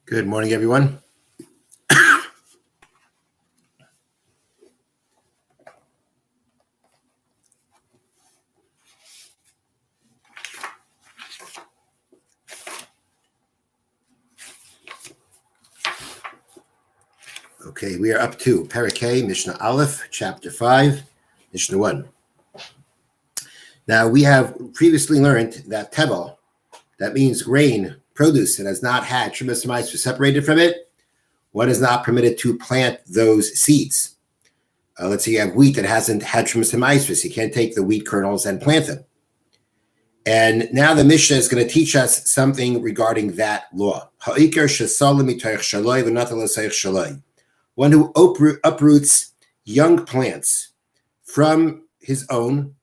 Good morning, everyone. Okay, we are up to Parakeh, Mishna Aleph, Chapter 5, Mishna 1. Now, we have previously learned that tevel, that means grain, produce that has not had Trumas and Meiser separated from it, one is not permitted to plant those seeds. Let's say you have wheat that hasn't had Trumas and Meiser, so you can't take the wheat kernels and plant them. And now the Mishnah is going to teach us something regarding that law. One who uproots young plants from his own,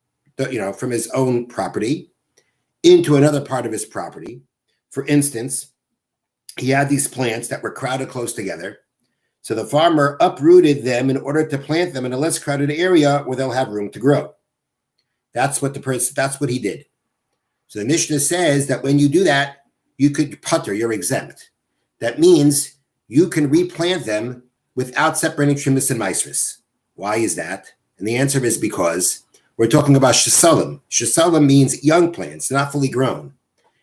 from his own property into another part of his property. For instance, he had these plants that were crowded close together. So the farmer uprooted them in order to plant them in a less crowded area where they'll have room to grow. That's what he did. So the Mishnah says that when you do that, you could putter, you're exempt. That means you can replant them without separating Trumas and Meisris. Why is that? And the answer is because we're talking about shesalim. Shesalim means young plants, not fully grown.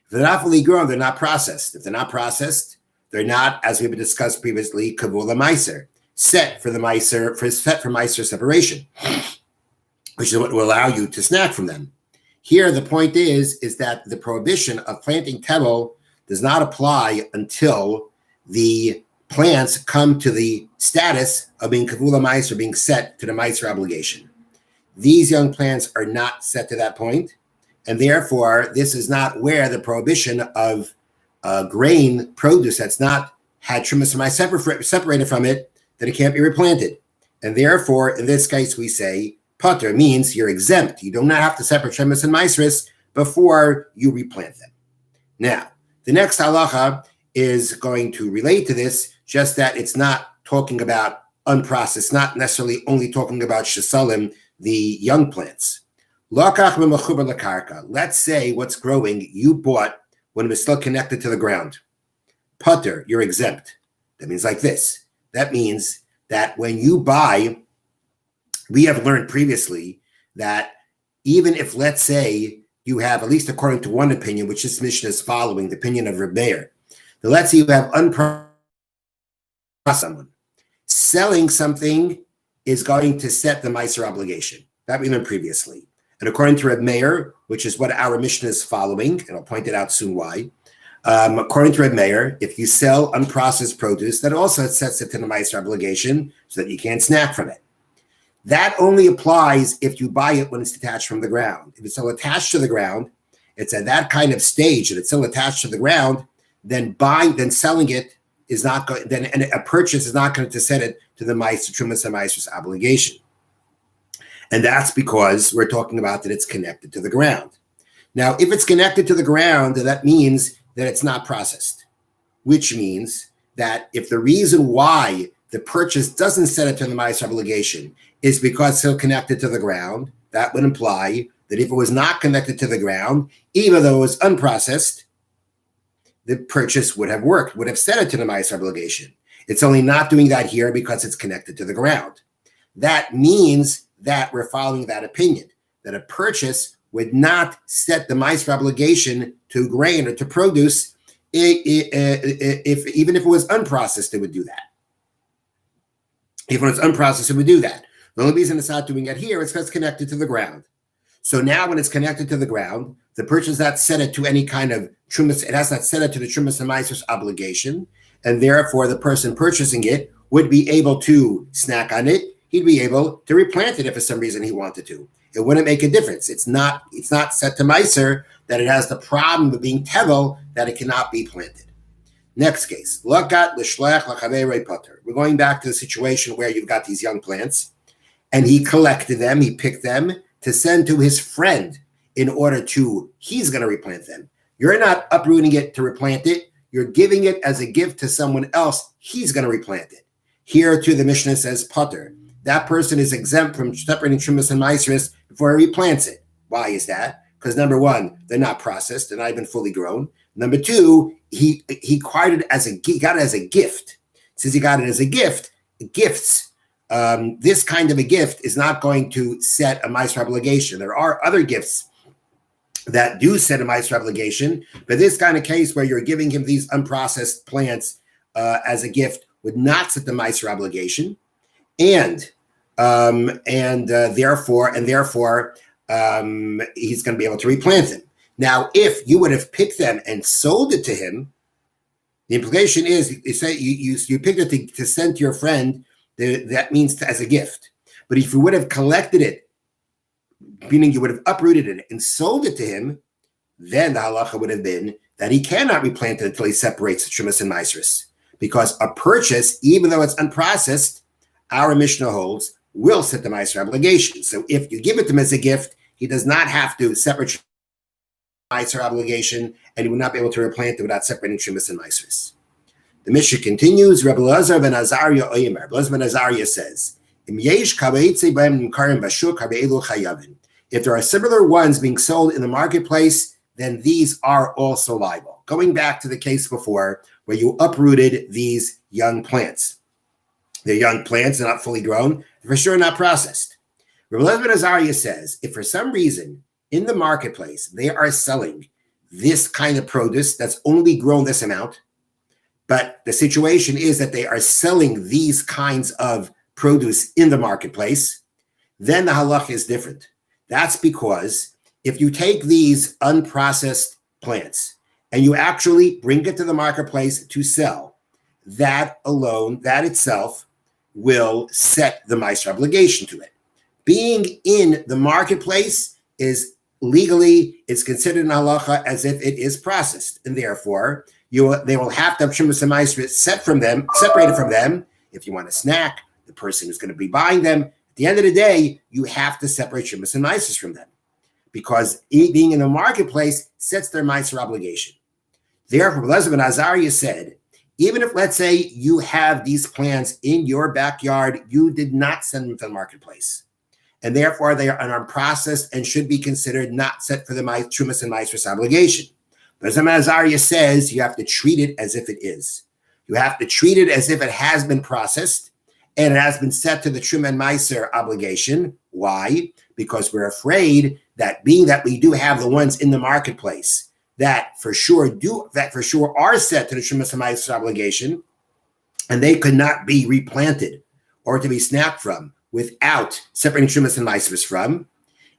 If they're not fully grown, they're not processed. If they're not processed, they're not, as we've discussed previously, kavula meiser, set for meiser separation, which is what will allow you to snack from them. Here, the point is that the prohibition of planting tevel does not apply until the plants come to the status of being kavula meiser, being set to the meiser obligation. These young plants are not set to that point, and therefore, this is not where the prohibition of grain produce that's not had Trumas and Meiser separated from it, that it can't be replanted. And therefore, in this case, we say Potter means you're exempt. You do not have to separate Trumas and Meisris before you replant them. Now, the next halacha is going to relate to this, just that it's not talking about unprocessed, not necessarily only talking about shesalim, the young plants. Let's say what's growing you bought when it was still connected to the ground. Potter, you're exempt. That means like this. That means that when you buy, we have learned previously that even if, let's say, you have, at least according to one opinion, which this Mishnah is following, the opinion of Reb Meir, that let's say you have unprocessed someone. Selling something is going to set the Meiser obligation. That we learned previously. And according to Reb Meir, which is what our Mishnah is following, and I'll point it out soon why, according to Reb Meir, if you sell unprocessed produce, that also sets it to the Meiser obligation so that you can't snack from it. That only applies if you buy it when it's detached from the ground. If it's still attached to the ground, it's at that kind of stage that it's still attached to the ground, then selling it is not going. Then a purchase is not going to set it to the Meiser Trumas and Meiser's obligation, and that's because we're talking about that it's connected to the ground. Now, if it's connected to the ground, that means that it's not processed, which means that if the reason why the purchase doesn't set it to the Meiser obligation is because it's still connected to the ground, that would imply that if it was not connected to the ground, even though it was unprocessed, the purchase would have worked, would have set it to the Meiser obligation. It's only not doing that here because it's connected to the ground. That means that we're following that opinion, that a purchase would not set the Meiser obligation to grain or to produce, even if it was unprocessed, it would do that. Even when it's unprocessed, it would do that. The only reason it's not doing it here is because it's connected to the ground. So now when it's connected to the ground, the purchase not set it to any kind of Trumas, it has not set it to the Trumas and Meiser's obligation, and therefore the person purchasing it would be able to snack on it. He'd be able to replant it if for some reason he wanted to. It wouldn't make a difference. It's not set to Meiser that it has the problem of being tevel that it cannot be planted. Next case. We're going back to the situation where you've got these young plants, and he collected them, he picked them to send to his friend in order to, he's going to replant them. You're not uprooting it to replant it. You're giving it as a gift to someone else. He's going to replant it. Here too, the Mishnah says Potter. That person is exempt from separating Trumas and Meiseris before he replants it. Why is that? Because number one, they're not processed, they're not even fully grown. Number two, he acquired it he got it as a gift. Since he got it as a gift, gifts, this kind of a gift is not going to set a Meiser obligation. There are other gifts that do set a Meiser obligation, but this kind of case where you're giving him these unprocessed plants as a gift would not set the Meiser obligation, and therefore he's going to be able to replant them. Now, if you would have picked them and sold it to him, the implication is you say you picked it to send to your friend. That means as a gift. But if you would have collected it, meaning you would have uprooted it and sold it to him, then the halacha would have been that he cannot replant it until he separates the Trumas and Maasros. Because a purchase, even though it's unprocessed, our Mishnah holds, will set the Meiser obligation. So if you give it to him as a gift, he does not have to separate Meiser obligation, and he will not be able to replant it without separating Trumas and Maasros. The Mishnah continues. Rabbi Elazar ben Azariah Oyemer. Rabbi Elazar ben Azariah says, if there are similar ones being sold in the marketplace, then these are also liable. Going back to the case before, where you uprooted these young plants. They're young plants, they're not fully grown, for sure not processed. Rabbi Elazar ben Azariah says, if for some reason in the marketplace they are selling this kind of produce that's only grown this amount, but the situation is that they are selling these kinds of produce in the marketplace, then the halach is different. That's because if you take these unprocessed plants and you actually bring it to the marketplace to sell, that alone, that itself will set the Meiser obligation to it. Being in the marketplace is legally, it's considered in halacha as if it is processed, and therefore they will have to have Trumas and Maasros separated from them. If you want a snack, the person who's going to be buying them, at the end of the day, you have to separate Trumas and Maasros from them, because being in the marketplace sets their Meiser obligation. Therefore, Elazar ben Azariah said, even if, let's say, you have these plants in your backyard, you did not send them to the marketplace, and therefore they are unprocessed and should be considered not set for the Trumas and Maasros obligation. But Elazar ben Azariah says you have to treat it as if it is. You have to treat it as if it has been processed and it has been set to the Truma and Meiser obligation. Why? Because we're afraid that being that we do have the ones in the marketplace that for sure are set to the Truma and Meiser obligation, and they could not be replanted or to be snapped from without separating Trumas and Maasros from,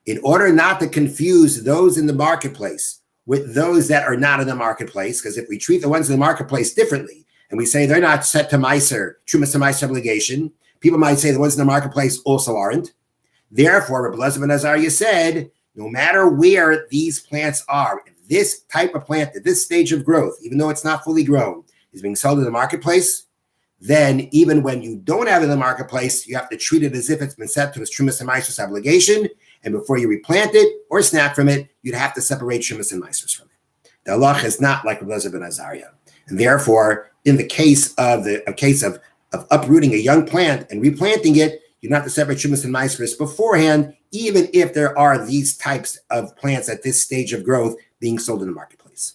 in order not to confuse those in the marketplace with those that are not in the marketplace, because if we treat the ones in the marketplace differently, and we say they're not set to Meiser, Trumas and Meiser obligation, people might say the ones in the marketplace also aren't. Therefore, Rabbi Elazar ben Azariah said, no matter where these plants are, if this type of plant at this stage of growth, even though it's not fully grown, is being sold in the marketplace, then even when you don't have it in the marketplace, you have to treat it as if it's been set to its Trumas and Maasros obligation. And before you replant it or snap from it, you'd have to separate Trumas and Maasros from it. The halach is not like Rabbi Elazar ben Azariah. And therefore, in the case of uprooting a young plant and replanting it, you don't have to separate Trumas and Maasros beforehand, even if there are these types of plants at this stage of growth being sold in the marketplace.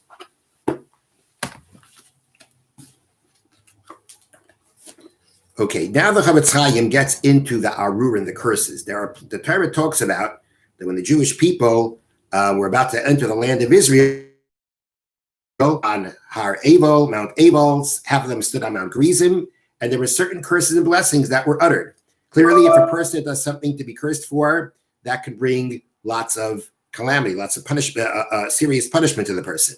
Okay, now the Chavetz Chaim gets into the arur and the curses. The Torah talks about that when the Jewish people were about to enter the land of Israel on Har Evel, Mount Evel, half of them stood on Mount Gerizim, and there were certain curses and blessings that were uttered. Clearly, if a person does something to be cursed for, that could bring lots of calamity, lots of punishment, serious punishment to the person.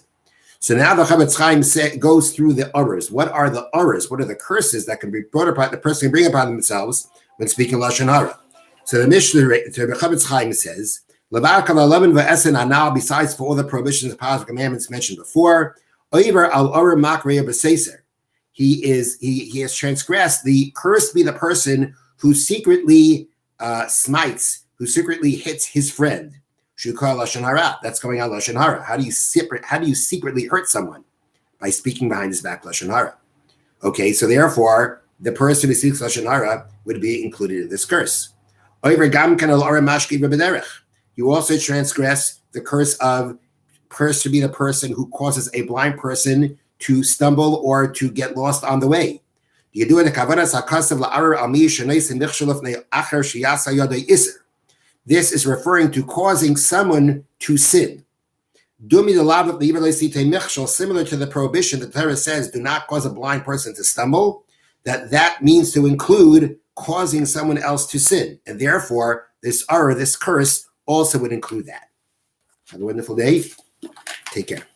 So now the Chavetz Chaim goes through the urus. What are the urus? What are the curses that can be brought upon the person can bring upon themselves when speaking Lashon Harah? So the Mishna, the Chavetz Chaim says, besides for all the prohibitions and positive commandments mentioned before, he has transgressed. The cursed be the person who secretly smites, who secretly hits his friend. Shukar Lashon Harah. That's going on Lashon Harah. How do you secretly hurt someone? By speaking behind his back Lashon Harah. Okay, so therefore, the person who speaks Lashon Harah would be included in this curse. You also transgress the curse to be the person who causes a blind person to stumble or to get lost on the way. This is referring to causing someone to sin. Similar to the prohibition that Torah says, do not cause a blind person to stumble, that means to include causing someone else to sin. And therefore, this curse also would include that. Have a wonderful day. Take care.